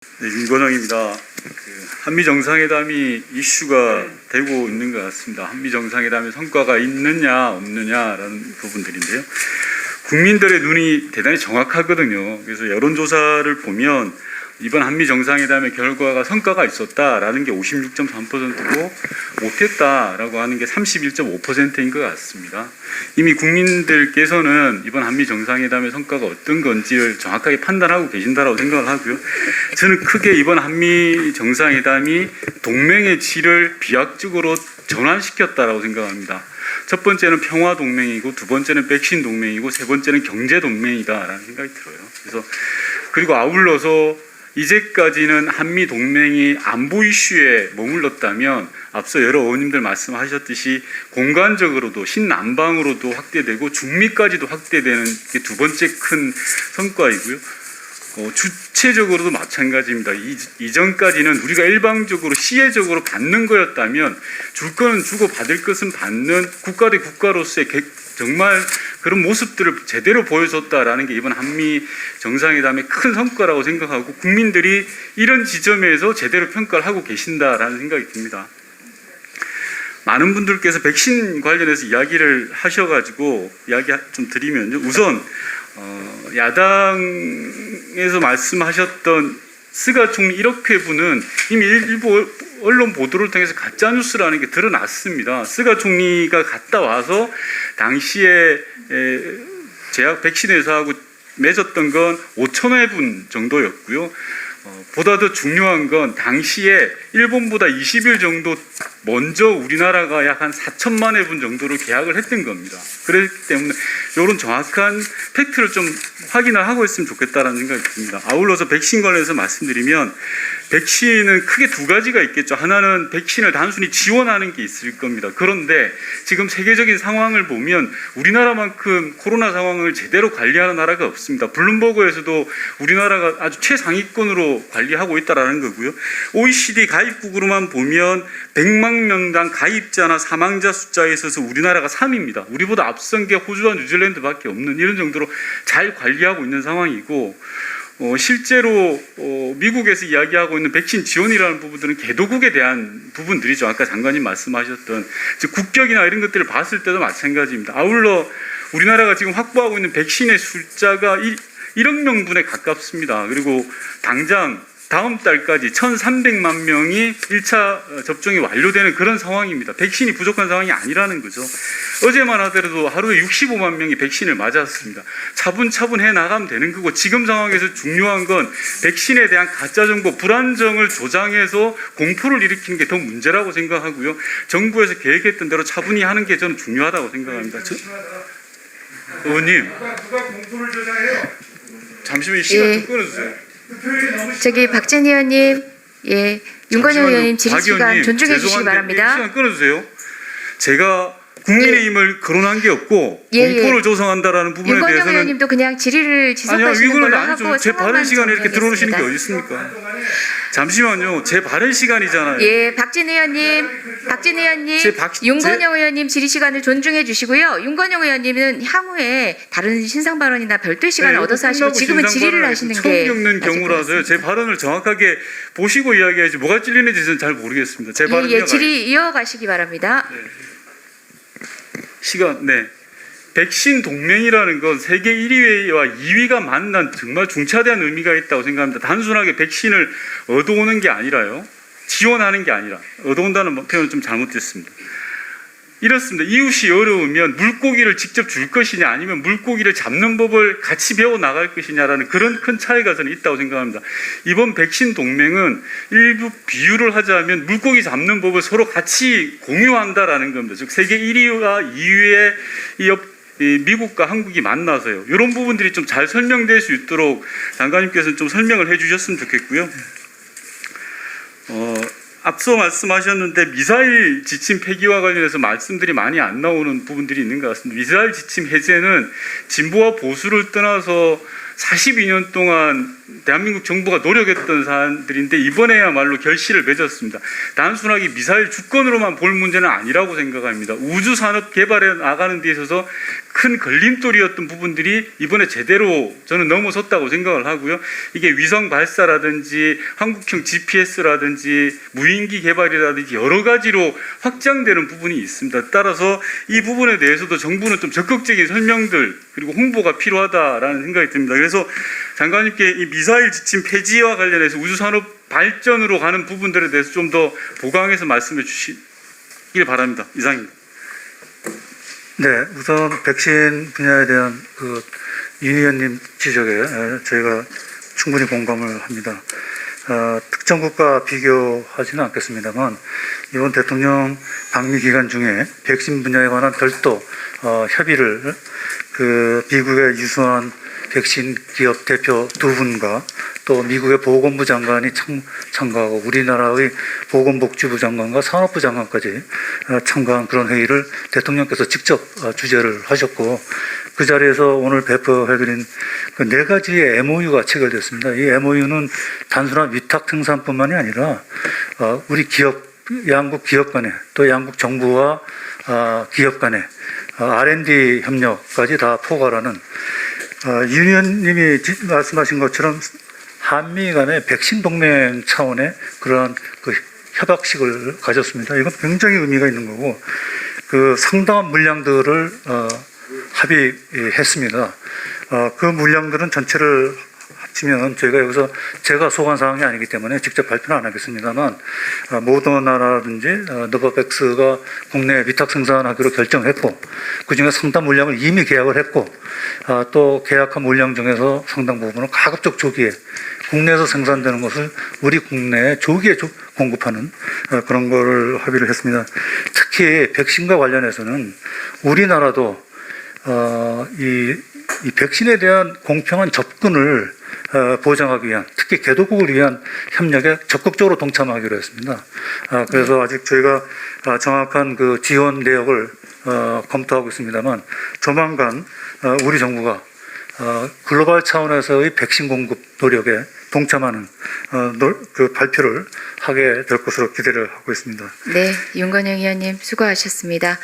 네, 윤건영입니다. 한미 정상회담이 이슈가 되고 있는 것 같습니다. 한미 정상회담의 성과가 있느냐 없느냐라는 부분들인데요. 국민들의 눈이 대단히 정확하거든요. 그래서 여론조사를 보면 이번 한미 정상회담의 결과가 성과가 있었다라는 게 56.3%고 못했다라고 하는 게 31.5%인 것 같습니다. 이미 국민들께서는 이번 한미 정상회담의 성과가 어떤 건지를 정확하게 판단하고 계신다라고 생각을 하고요. 저는 크게 이번 한미 정상회담이 동맹의 질을 비약적으로 전환시켰다라고 생각합니다. 첫 번째는 평화 동맹이고, 두 번째는 백신 동맹이고, 세 번째는 경제 동맹이다라는 생각이 들어요. 그래서 그리고 아울러서 이제까지는 한미 동맹이 안보 이슈에 머물렀다면 앞서 여러 의원님들 말씀하셨듯이 공간적으로도 신남방으로도 확대되고 중미까지도 확대되는 게 두 번째 큰 성과이고요. 주체적으로도 마찬가지입니다. 이전까지는 우리가 일방적으로 시혜적으로 받는 거였다면 줄 거는 주고 받을 것은 받는 국가 대 국가로서의 정말 그런 모습들을 제대로 보여줬다라는 게 이번 한미 정상회담의 큰 성과라고 생각하고, 국민들이 이런 지점에서 제대로 평가를 하고 계신다라는 생각이 듭니다. 많은 분들께서 백신 관련해서 이야기를 하셔가지고 이야기 좀 드리면요. 우선 야당에서 말씀하셨던 스가 총리 1억 회부는 이미 일부 언론 보도를 통해서 가짜뉴스라는 게 드러났습니다. 스가 총리가 갔다 와서 당시에 제약 백신 회사하고 맺었던 건 5천 회분 정도였고요. 보다 더 중요한 건 당시에 일본보다 20일 정도 먼저 우리나라가 약 한 4천만 회분 정도로 계약을 했던 겁니다. 그렇기 때문에 이런 정확한 팩트를 좀 확인을 하고 있으면 좋겠다는 생각이 듭니다. 아울러서 백신 관련해서 말씀드리면, 백신은 크게 두 가지가 있겠죠. 하나는 백신을 단순히 지원하는 게 있을 겁니다. 그런데 지금 세계적인 상황을 보면 우리나라만큼 코로나 상황을 제대로 관리하는 나라가 없습니다. 블룸버그에서도 우리나라가 아주 최상위권으로 관리하고 있다는 거고요. OECD 가입국으로만 보면 100만 명당 가입자나 사망자 숫자에 있어서 우리나라가 3위입니다. 우리보다 앞선 게 호주와 뉴질랜드밖에 없는 이런 정도로 잘 관리하고 있는 상황이고, 실제로 미국에서 이야기하고 있는 백신 지원이라는 부분들은 개도국에 대한 부분들이죠. 아까 장관님 말씀하셨던 즉 국격이나 이런 것들을 봤을 때도 마찬가지입니다. 아울러 우리나라가 지금 확보하고 있는 백신의 숫자가 1억 명분에 가깝습니다. 그리고 당장 다음 달까지 1,300만 명이 1차 접종이 완료되는 그런 상황입니다. 백신이 부족한 상황이 아니라는 거죠. 어제만 하더라도 하루에 65만 명이 백신을 맞았습니다. 차분차분 해나가면 되는 거고, 지금 상황에서 중요한 건 백신에 대한 가짜정보, 불안정을 조장해서 공포를 일으키는 게 더 문제라고 생각하고요. 정부에서 계획했던 대로 차분히 하는 게 저는 중요하다고 생각합니다. 의원님, 누가 공포를 조장해요? 잠시만 이 시간 좀 끊어주세요. 저기 박진 의원님, 예, 윤건영 의원님 질의 시간 존중해 주시기 바랍니다. 시간 끊어주세요. 제가 국민의힘을 거론한 게 없고 공포를 조성한다라는 부분에 윤건영 대해서는 의원님도 그냥 질의를 지속하시는 걸로 하고 제 발언 시간에 이렇게 들어오시는 게 어디 있습니다. 있습니까? 잠시만요. 제 발언 시간이잖아요. 예, 박진 의원님, 윤건영 의원님 질의 시간을 존중해 주시고요. 윤건영 의원님은 향후에 다른 신상 발언이나 별도의 시간을 얻어서 하시고 지금은 질의를 하시는 게 처음 겪는 경우라서요. 제 발언을 정확하게 보시고 이야기해야지 뭐가 찔리는지 저는 잘 모르겠습니다. 제 발언 질의 이어가시기 바랍니다. 네. 네. 백신 동맹이라는 건 세계 1위와 2위가 만난 정말 중차대한 의미가 있다고 생각합니다. 단순하게 백신을 얻어오는 게 아니라요. 지원하는 게 아니라, 얻어온다는 표현은 좀 잘못됐습니다. 이렇습니다. 이웃이 어려우면 물고기를 직접 줄 것이냐, 아니면 물고기를 잡는 법을 같이 배워 나갈 것이냐라는 그런 큰 차이가 저는 있다고 생각합니다. 이번 백신 동맹은 일부 비유를 하자면 물고기 잡는 법을 서로 같이 공유한다라는 겁니다. 즉 세계 1위와 2위의 미국과 한국이 만나서요. 이런 부분들이 좀 잘 설명될 수 있도록 장관님께서는 좀 설명을 해주셨으면 좋겠고요. 앞서 말씀하셨는데 미사일 지침 폐기와 관련해서 말씀들이 많이 안 나오는 부분들이 있는 것 같습니다. 미사일 지침 해제는 진보와 보수를 떠나서 42년 동안 대한민국 정부가 노력했던 사안들인데 이번에야말로 결실을 맺었습니다. 단순하게 미사일 주권으로만 볼 문제는 아니라고 생각합니다. 우주 산업 개발에 나가는 데 있어서 큰 걸림돌이었던 부분들이 이번에 제대로 저는 넘어섰다고 생각을 하고요. 이게 위성 발사라든지 한국형 GPS라든지 무인기 개발이라든지 여러 가지로 확장되는 부분이 있습니다. 따라서 이 부분에 대해서도 정부는 좀 적극적인 설명들 그리고 홍보가 필요하다라는 생각이 듭니다. 그래서 장관님께 이 미사일 지침 폐지와 관련해서 우주산업 발전으로 가는 부분들에 대해서 좀 더 보강해서 말씀해 주시길 바랍니다. 이상입니다. 네, 우선 백신 분야에 대한 윤 의원님 지적에 저희가 충분히 공감을 합니다. 특정 국가 비교하지는 않겠습니다만 이번 대통령 방미 기간 중에 백신 분야에 관한 별도 협의를 미국의 유수한 백신 기업 대표 두 분과 또 미국의 보건부 장관이 참가하고 우리나라의 보건복지부 장관과 산업부 장관까지 참가한 그런 회의를 대통령께서 직접 주재를 하셨고 그 자리에서 오늘 배포해드린 그 4가지의 MOU가 체결됐습니다. 이 MOU는 단순한 위탁 생산뿐만이 아니라 우리 양국 기업 간에 또 양국 정부와 기업 간에 R&D 협력까지 다 포괄하는 윤 의원님이 말씀하신 것처럼 한미 간의 백신 동맹 차원의 그러한 협약식을 가졌습니다. 이건 굉장히 의미가 있는 거고 상당한 물량들을 합의했습니다. 그 물량들은 전체를 합치면 저희가 여기서 제가 소관 사항이 아니기 때문에 직접 발표는 안 하겠습니다만 모더나라든지 노바백스가 국내에 위탁 생산하기로 결정했고 그중에 상당 물량을 이미 계약을 했고 또 계약한 물량 중에서 상당 부분은 가급적 조기에 국내에서 생산되는 것을 우리 국내에 조기에 공급하는 그런 거를 합의를 했습니다. 특히 백신과 관련해서는 우리나라도 이 백신에 대한 공평한 접근을 보장하기 위한 특히 개도국을 위한 협력에 적극적으로 동참하기로 했습니다. 그래서 아직 저희가 정확한 그 지원 내역을 검토하고 있습니다만 조만간 우리 정부가 글로벌 차원에서의 백신 공급 노력에 동참하는 그 발표를 하게 될 것으로 기대를 하고 있습니다. 네, 윤건영 의원님 수고하셨습니다.